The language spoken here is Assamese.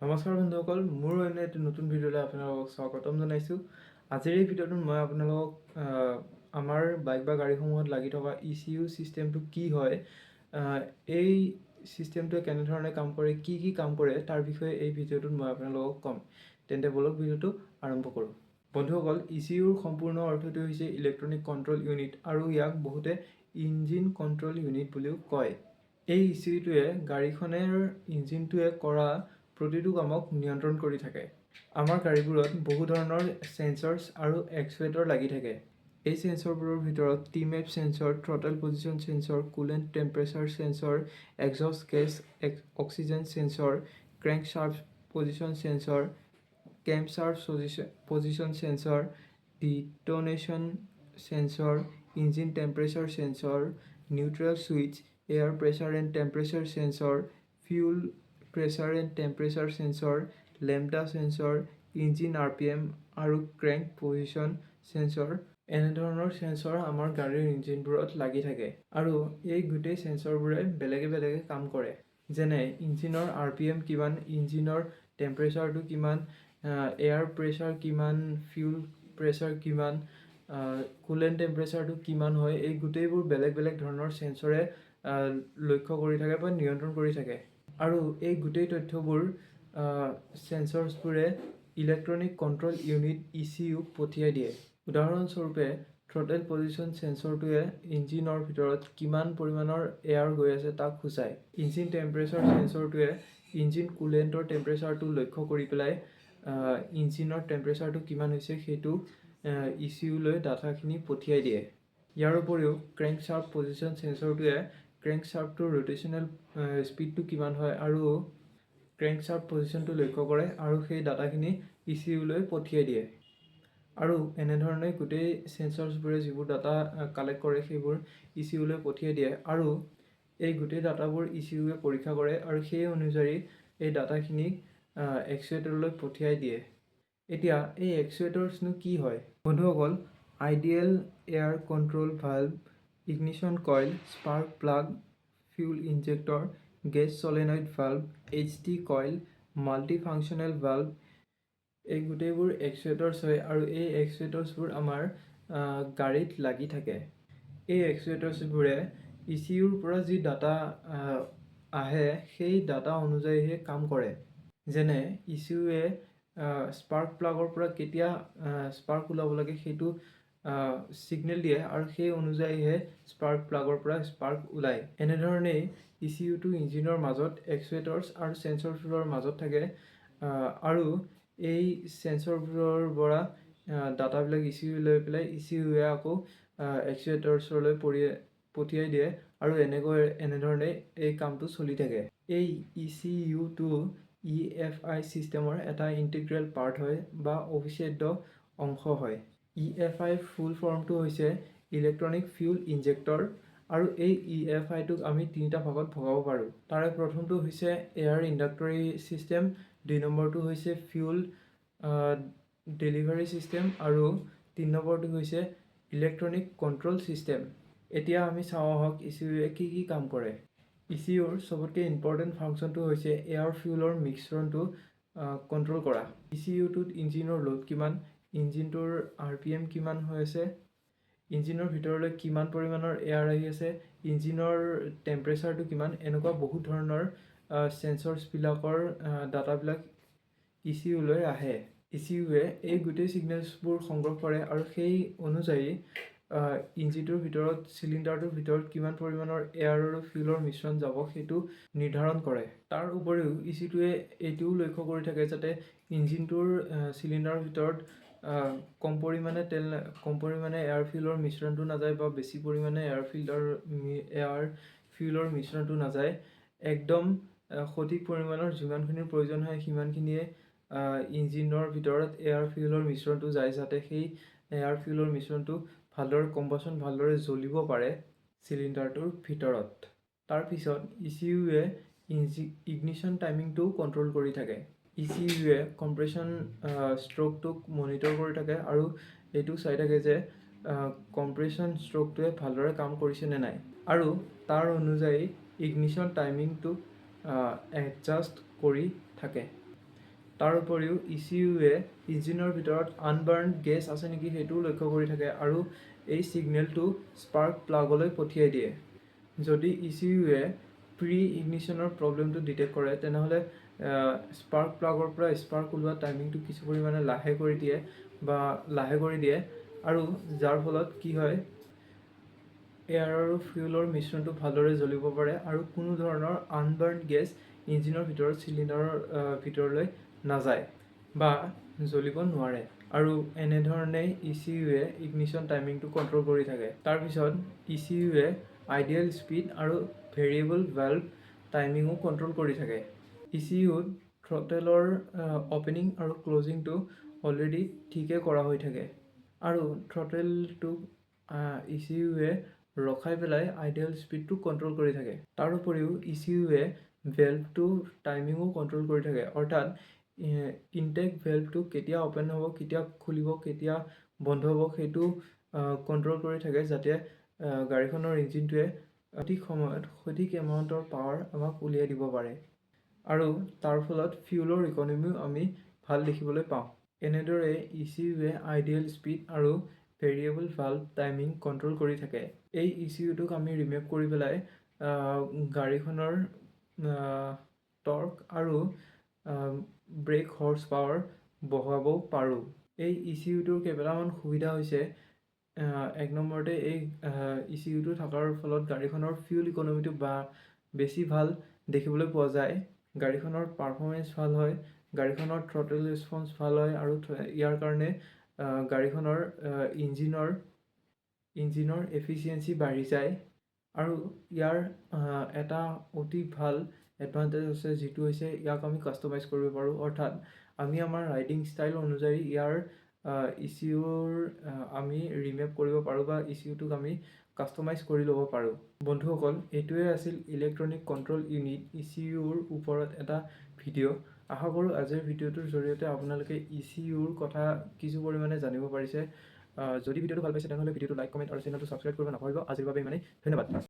নমস্কাৰ বন্ধুসকল, মোৰ এনে এটা নতুন ভিডিঅ'লৈ আপোনালোকক স্বাগতম জনাইছোঁ। আজিৰ এই ভিডিঅ'টোত মই আপোনালোকক আমাৰ বাইক বা গাড়ীসমূহত লাগি থকা ECU চিষ্টেমটো কি হয়, এই চিষ্টেমটোৱে কেনেধৰণে কাম কৰে, কি কাম কৰে তাৰ বিষয়ে এই ভিডিঅ'টোত মই আপোনালোকক ক'ম। তেন্তে বলক ভিডিঅ'টো আৰম্ভ কৰোঁ। বন্ধুসকল, ECUৰ সম্পূৰ্ণ অৰ্থটো হৈছে ইলেক্ট্ৰনিক কণ্ট্ৰল ইউনিট আৰু ইয়াক বহুতে ইঞ্জিন কণ্ট্ৰল ইউনিট বুলিও কয়। এই ECUটোৱে গাড়ীখনৰ ইঞ্জিনটোৱে কৰা প্ৰতিটো কামক নিয়ন্ত্ৰণ কৰি থাকে। আমাৰ গাড়ীবোৰত বহু ধৰণৰ সেন্সৰ্ছ আৰু এক্সুৱেটৰ লাগি থাকে। এই সেন্সৰবোৰৰ ভিতৰত TMAP sensor, throttle position sensor, coolant temperature sensor, exhaust gas oxygen sensor, crankshaft position sensor, camshaft position sensor, detonation sensor, engine temperature sensor, neutral switch, air pressure and temperature sensor, fuel pressure and temperature sensor, lambda sensor, engine RPM আৰু ক্ৰেংক পজিশ্যন সেন্সৰ। এনেধৰণৰ সেন্সৰ আমাৰ গাড়ীৰ ইঞ্জিনবোৰত লাগি থাকে আৰু এই গোটেই সেন্সৰবোৰে বেলেগে বেলেগে কাম কৰে। যেনে ইঞ্জিনৰ RPM কিমান, ইঞ্জিনৰ টেম্পাৰেচাৰটো কিমান, এয়াৰ প্ৰেছাৰ কিমান, ফিউল প্ৰেছাৰ কিমান, কুলেণ্ট টেম্পাৰেচাৰটো কিমান হয়, এই গোটেইবোৰ বেলেগ বেলেগ ধৰণৰ সেন্সৰে লক্ষ্য কৰি থাকে বা নিয়ন্ত্ৰণ কৰি থাকে। আৰু এই গোটেই তথ্যবোৰ সেন্সৰছবোৰে ইলেক্ট্ৰনিক কণ্ট্ৰল ইউনিট ECUক পঠিয়াই দিয়ে। উদাহৰণস্বৰূপে, থ্ৰটেল পজিশ্যন সেন্সৰটোৱে ইঞ্জিনৰ ভিতৰত কিমান পৰিমাণৰ এয়াৰ গৈ আছে তাক সূচায়। ইঞ্জিন টেম্পাৰেচাৰ সেন্সৰটোৱে ইঞ্জিন কুলেণ্টৰ টেম্পাৰেচাৰটো লক্ষ্য কৰি পেলাই ইঞ্জিনৰ টেম্পাৰেচাৰটো কিমান হৈছে সেইটো ECUলৈ ডাটাখিনি পঠিয়াই দিয়ে। ইয়াৰ উপৰিও ক্ৰেংকশ্বাফ্ট পজিশ্যন সেন্সৰটোৱে ক্ৰেংকশ্বাফ্টটোৰ ৰোটেশ্যনেল স্পীডটো কিমান হয় আৰু ক্ৰেংকশ্বাফ্ট পজিশ্যনটো লক্ষ্য কৰে আৰু সেই ডাটাখিনি ECUলৈ পঠিয়াই দিয়ে। আৰু এনেধৰণে গোটেই সেন্সৰছবোৰে যিবোৰ ডাটা কালেক্ট কৰে সেইবোৰ ECUলৈ পঠিয়াই দিয়ে আৰু এই গোটেই ডাটাবোৰ ECUৱে পৰীক্ষা কৰে আৰু সেই অনুযায়ী এই ডাটাখিনিক এক্সুৱেটৰলৈ পঠিয়াই দিয়ে। এতিয়া এই এক্সুৱেটৰ্ছনো কি হয়? বন্ধুসকল, idle air control valve, ignition coil, spark plug, fuel injector, gas solenoid valve, HT coil, multi functional valve, এই গোটেইবোৰ এক্সুৱেটৰ্ছ হয় আৰু এই এক্সুৱেটৰ্ছবোৰ আমাৰ গাড়ীত লাগি থাকে। এই এক্সুৱেটৰ্ছবোৰে ECUৰ পৰা যি ডাটা আহে সেই ডাটা অনুযায়ীহে কাম কৰে। যেনে ECUৱে স্পাৰ্ক প্লাগৰ পৰা কেতিয়া স্পাৰ্ক ওলাব লাগে সেইটো ছিগনেল দিয়ে আৰু সেই অনুযায়ীহে স্পাৰ্ক প্লাগৰ পৰা স্পাৰ্ক ওলায়। এনেধৰণেই ECUটো ইঞ্জিনৰ মাজত এক্সুৱেটৰ্ছ আৰু সেন্সৰবোৰৰ মাজত থাকে আৰু এই সেন্সৰবোৰৰ পৰা ডাটাবিলাক ECU লৈ পেলাই ECUৱে আকৌ এক্সুৱেটৰ্ছলৈ পঠিয়াই দিয়ে আৰু এনেধৰণে এই কামটো চলি থাকে। এই ECUটো EFI চিষ্টেমৰ এটা ইণ্টিগ্ৰেল পাৰ্ট হয় বা অবিচ্ছেদ্য অংশ হয়। EFI ফুল ফৰ্মটো হৈছে ইলেক্ট্ৰনিক ফিউল ইনজেক্টৰ আৰু এই EFIটোক আমি তিনিটা ভাগত ভগাব পাৰোঁ। তাৰে প্ৰথমটো হৈছে এয়াৰ ইণ্ডাক্টৰী চিষ্টেম, 2 নম্বৰটো হৈছে ফিউল ডেলিভাৰী চিষ্টেম আৰু 3 নম্বৰটো হৈছে ইলেক্ট্ৰনিক কণ্ট্ৰল চিষ্টেম। এতিয়া আমি চাওঁ আহক ECUৱে কি কাম কৰে। ECUৰ চবতকৈ ইম্পৰ্টেণ্ট ফাংচনটো হৈছে এয়াৰ ফিউলৰ মিশ্ৰণটো কণ্ট্ৰল কৰা। ECUটোত ইঞ্জিনৰ লোড কিমান, ইঞ্জিনটোৰ RPM কিমান হৈ আছে, ইঞ্জিনৰ ভিতৰলৈ কিমান পৰিমাণৰ এয়াৰ আহি আছে, ইঞ্জিনৰ টেম্পাৰেচাৰটো কিমান, এনেকুৱা বহুত ধৰণৰ সেন্সৰছবিলাকৰ ডাটাবিলাক ECUলৈ আহে। ECUৱে এই গোটেই ছিগনেলছবোৰ সংগ্ৰহ কৰে আৰু সেই অনুযায়ী ইঞ্জিনটোৰ ভিতৰত চিলিণ্ডাৰটোৰ ভিতৰত কিমান পৰিমাণৰ এয়াৰ আৰু ফিউলৰ মিশ্ৰণ যাব সেইটো নিৰ্ধাৰণ কৰে। তাৰ উপৰিও ECUটোৱে এইটোও লক্ষ্য কৰি থাকে যাতে ইঞ্জিনটোৰ চিলিণ্ডাৰৰ ভিতৰত কম পৰিমাণে এয়াৰ ফিউলৰ মিশ্ৰণটো নাযায় বা বেছি পৰিমাণে এয়াৰ ফিউলৰ মিশ্ৰণটো নাযায়। একদম সঠিক পৰিমাণৰ যিমানখিনিৰ প্ৰয়োজন হয় সিমানখিনিয়ে ইঞ্জিনৰ ভিতৰত এয়াৰ ফিউলৰ মিশ্ৰণটো যায় যাতে সেই এয়াৰ ফিউলৰ মিশ্ৰণটো ভালদৰে কম্বাশ্যন ভালদৰে জ্বলিব পাৰে চিলিণ্ডাৰটোৰ ভিতৰত। তাৰপিছত ECUৱে ইগনিশ্যন টাইমিংটোও কণ্ট্ৰল কৰি থাকে। ECUৱে কম্প্ৰেশ্যন ষ্ট্ৰ'কটোক মনিটৰ কৰি থাকে আৰু এইটো চাই থাকে যে কম্প্ৰেশ্যন ষ্ট্ৰ'কটোৱে ভালদৰে কাম কৰিছে নে নাই আৰু তাৰ অনুযায়ী ইগনিশ্যন টাইমিংটোক এডজাষ্ট কৰি থাকে। তাৰ উপৰিও ECUৱে ইঞ্জিনৰ ভিতৰত আনবাৰ্ণ গেছ আছে নেকি সেইটোও লক্ষ্য কৰি থাকে আৰু এই ছিগনেলটো স্পাৰ্ক প্লাগলৈ পঠিয়াই দিয়ে। যদি ECUৱে প্ৰি ইগনিশ্যনৰ প্ৰব্লেমটো ডিটেক্ট কৰে তেনেহ'লে স্পাৰ্ক প্লাগৰ পৰা স্পাৰ্ক ওলোৱা টাইমিংটো কিছু পৰিমাণে লাহে কৰি দিয়ে আৰু যাৰ ফলত কি হয় এয়াৰ আৰু ফিউলৰ মিশ্ৰণটো ভালদৰে জ্বলিব পাৰে আৰু কোনো ধৰণৰ আনবাৰ্ণ গেছ ইঞ্জিনৰ ভিতৰত চিলিণ্ডাৰৰ ভিতৰলৈ নাযায় বা জ্বলিব নোৱাৰে আৰু এনেধৰণেই ECUৱে ইগনিশ্যন টাইমিংটো কণ্ট্ৰল কৰি থাকে। তাৰপিছত ECUৱে আইডিয়েল স্পীড আৰু ভেৰিয়েবল ভাল্ভ টাইমিঙো কণ্ট্ৰল কৰি থাকে। ECUত থ্ৰটেলৰ অপেনিং আৰু ক্লজিংটো অলৰেডি ঠিকে কৰা হৈ থাকে আৰু থ্ৰটেলটোক ECUৱে ৰখাই পেলাই আইডিয়েল স্পীডটো কণ্ট্ৰল কৰি থাকে। তাৰ উপৰিও ECUৱে ভেল্ভটো টাইমিঙো কণ্ট্ৰল কৰি থাকে, অৰ্থাৎ ইনটেক ভেল্ভটো কেতিয়া অ'পেন হ'ব, কেতিয়া খুলিব, কেতিয়া বন্ধ হ'ব সেইটো কণ্ট্ৰল কৰি থাকে যাতে গাড়ীখনৰ ইঞ্জিনটোৱে সঠিক সময়ত সঠিক এমাউণ্টৰ পাৱাৰ আমাক উলিয়াই দিব পাৰে আৰু তাৰ ফলত ফিউলৰ ইকনমিও আমি ভাল দেখিবলৈ পাওঁ। এনেদৰে ECUৱে আইডিয়েল স্পীড আৰু ভেৰিয়েবল ভাল্ভ টাইমিং কণ্ট্ৰল কৰি থাকে। এই ECUটোক আমি ৰিমেপ কৰি পেলাই গাড়ীখনৰ টৰ্ক আৰু ব্ৰেক হৰ্চ পাৱাৰ বঢ়াবও পাৰোঁ। এই ECUটোৰ কেইবাটামান সুবিধা হৈছে এক নম্বৰতে এই ECUটো থকাৰ ফলত গাড়ীখনৰ ফিউল ইকনমিটো বেছি ভাল দেখিবলৈ পোৱা যায়, গাড়ীখনৰ পাৰফৰ্মেঞ্চ ভাল হয়, গাড়ীখনৰ থ্ৰটেল ৰেছপন্স ভাল হয় আৰু ইয়াৰ কাৰণে গাড়ীখনৰ ইঞ্জিনৰ এফিচিয়েঞ্চি বাঢ়ি যায় আৰু ইয়াৰ এটা অতি ভাল এডভান্টেজ আছে যিটো হৈছে ইয়াক আমি কাষ্টমাইজ কৰিব পাৰোঁ, অৰ্থাৎ আমি আমাৰ ৰাইডিং ষ্টাইল অনুযায়ী ইয়াৰ ECUৰ আমি ৰিমেপ কৰিব পাৰোঁ বা ECUটোক আমি কাষ্টমাইজ কৰি ল'ব পাৰোঁ। বন্ধুসকল, এইটোৱে আছিল ইলেক্ট্ৰনিক কণ্ট্ৰল ইউনিট ECUৰ ওপৰত এটা ভিডিঅ'। আশা কৰোঁ আজিৰ ভিডিঅ'টোৰ জৰিয়তে আপোনালোকে ECUৰ কথা কিছু পৰিমাণে জানিব পাৰিছে। যদি ভিডিঅ'টো ভাল পাইছে তেনেহ'লে ভিডিঅ'টো লাইক, কমেণ্ট আৰু চেনেলটো ছাবস্ক্ৰাইব কৰিব নাপাহৰিব। আজিৰ বাবে ইমানেই, ধন্যবাদ।